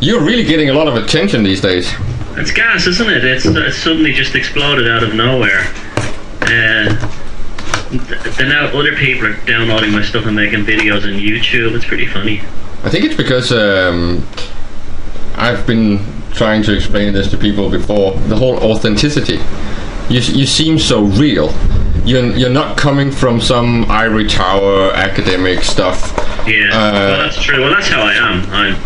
You're really getting a lot of attention these days. It's gas, isn't it? It's suddenly just exploded out of nowhere. Then now other people are downloading my stuff and making videos on YouTube. It's pretty funny. I think it's because I've been trying to explain this to people before. The whole authenticity. You seem so real. You're not coming from some ivory tower academic stuff. Yeah, well, that's true. Well, that's how I am.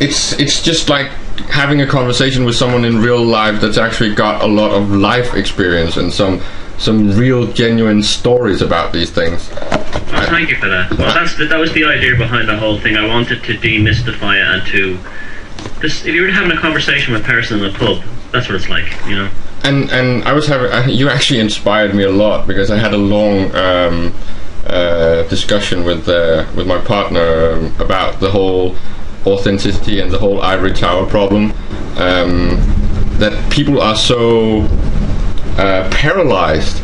It's just like having a conversation with someone in real life that's actually got a lot of life experience and some real genuine stories about these things. Oh, thank you for that. Well, that was the idea behind the whole thing. I wanted to demystify it and to if you were having a conversation with a person in a pub, that's what it's like, you know. And I was you actually inspired me a lot, because I had a long discussion with my partner about the whole authenticity and the whole ivory tower problem, that people are so paralyzed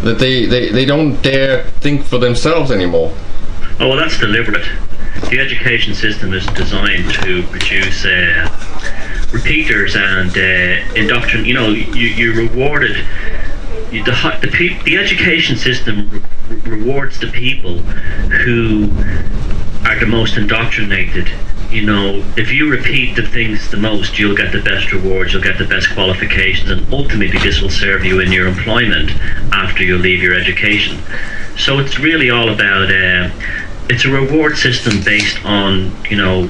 that they don't dare think for themselves anymore. Oh, well, that's deliberate. The education system is designed to produce repeaters and indoctrinate. You know, you're rewarded. The education system rewards the people who are the most indoctrinated. You know, if you repeat the things the most, you'll get the best rewards, you'll get the best qualifications, and ultimately this will serve you in your employment after you leave your education. So it's really all about, it's a reward system based on, you know,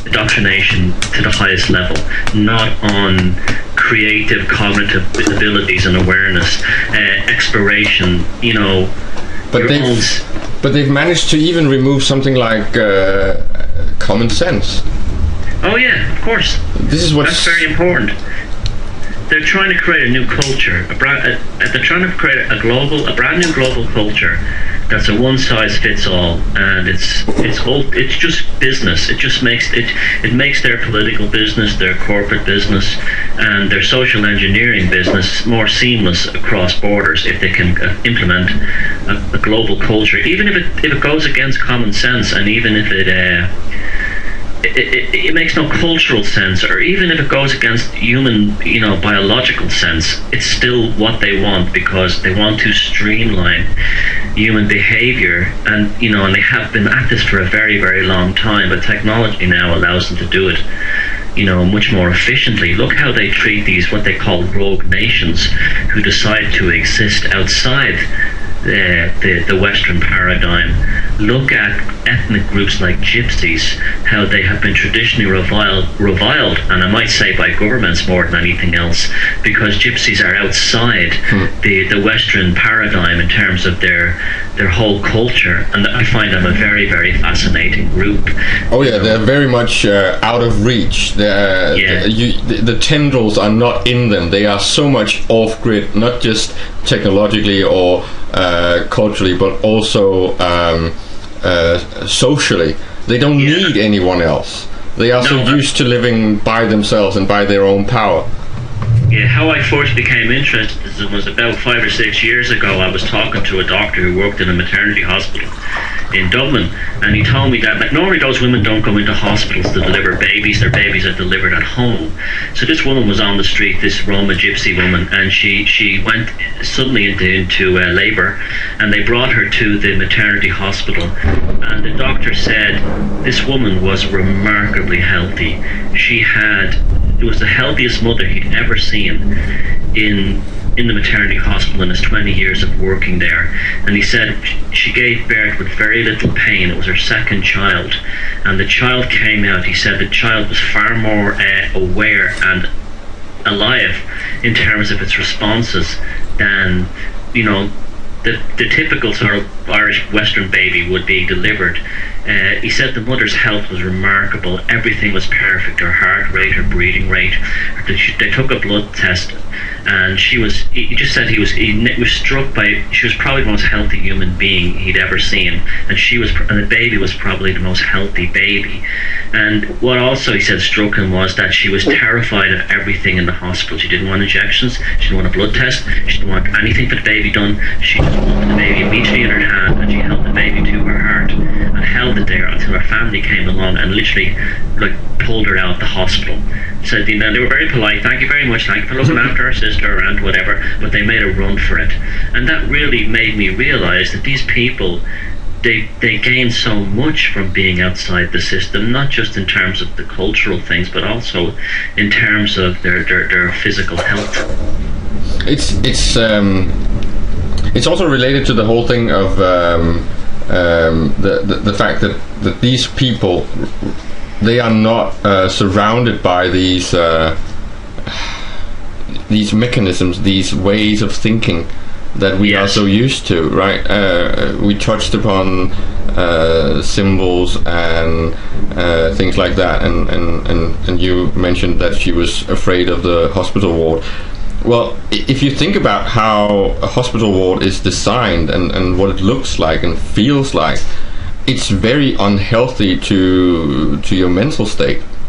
indoctrination to the highest level, not on creative cognitive abilities and awareness, exploration, you know. But they've managed to even remove something like common sense. Oh yeah, of course. That's very important. They're trying to create a new culture. They're trying to create a brand new global culture that's a one-size-fits-all, and it's just business. It just makes their political business, their corporate business, and their social engineering business more seamless across borders if they can implement a global culture, even if it goes against common sense, and even if it makes no cultural sense, or even if it goes against human, you know, biological sense. It's still what they want, because they want to streamline human behavior, and you know, and they have been at this for a very, very long time, but technology now allows them to do it, you know, much more efficiently. Look how they treat these, what they call rogue nations, who decide to exist outside the Western paradigm. Look at ethnic groups like gypsies, how they have been traditionally reviled, and I might say by governments more than anything else, because gypsies are outside the Western paradigm in terms of their whole culture, and I find them a very, very fascinating group. Oh yeah, they're very much out of reach. The tendrils are not in them. They are so much off-grid, not just technologically or culturally, but also socially. They don't need anyone else. They are so used to living by themselves and by their own power. Yeah, how I first became interested was about 5 or 6 years ago. I was talking to a doctor who worked in a maternity hospital in Dublin, and he told me that normally those women don't go into hospitals to deliver babies. Their babies are delivered at home. So this woman was on the street, this Roma gypsy woman, and she went suddenly into labour, and they brought her to the maternity hospital, and the doctor said this woman was remarkably healthy. It was the healthiest mother he'd ever seen in the maternity hospital in his 20 years of working there. And he said she gave birth with very little pain. It was her second child, and the child came out. He said the child was far more aware and alive in terms of its responses than, you know, the typical sort of Irish Western baby would be delivered. He said the mother's health was remarkable. Everything was perfect. Her heart rate, her breathing rate. They took a blood test, and he just said he was struck by, she was probably the most healthy human being he'd ever seen, and the baby was probably the most healthy baby. And what also he said struck him was that she was terrified of everything in the hospital. She didn't want injections, she didn't want a blood test, she didn't want anything for the baby done. She just wanted the baby immediately in her hand, and she held the baby to her heart and held held it there until her family came along and literally like pulled her out of the hospital. So they were very polite, thank you very much, thank you for looking after our sister and whatever, but they made a run for it. And that really made me realise that these people, they gain so much from being outside the system, not just in terms of the cultural things, but also in terms of their physical health. It's also related to the whole thing of the fact that these people, they are not surrounded by these mechanisms, these ways of thinking that we are so used to, right? We touched upon symbols and things like that, and you mentioned that she was afraid of the hospital ward. Well, if you think about how a hospital ward is designed and what it looks like and feels like, it's very unhealthy to your mental state.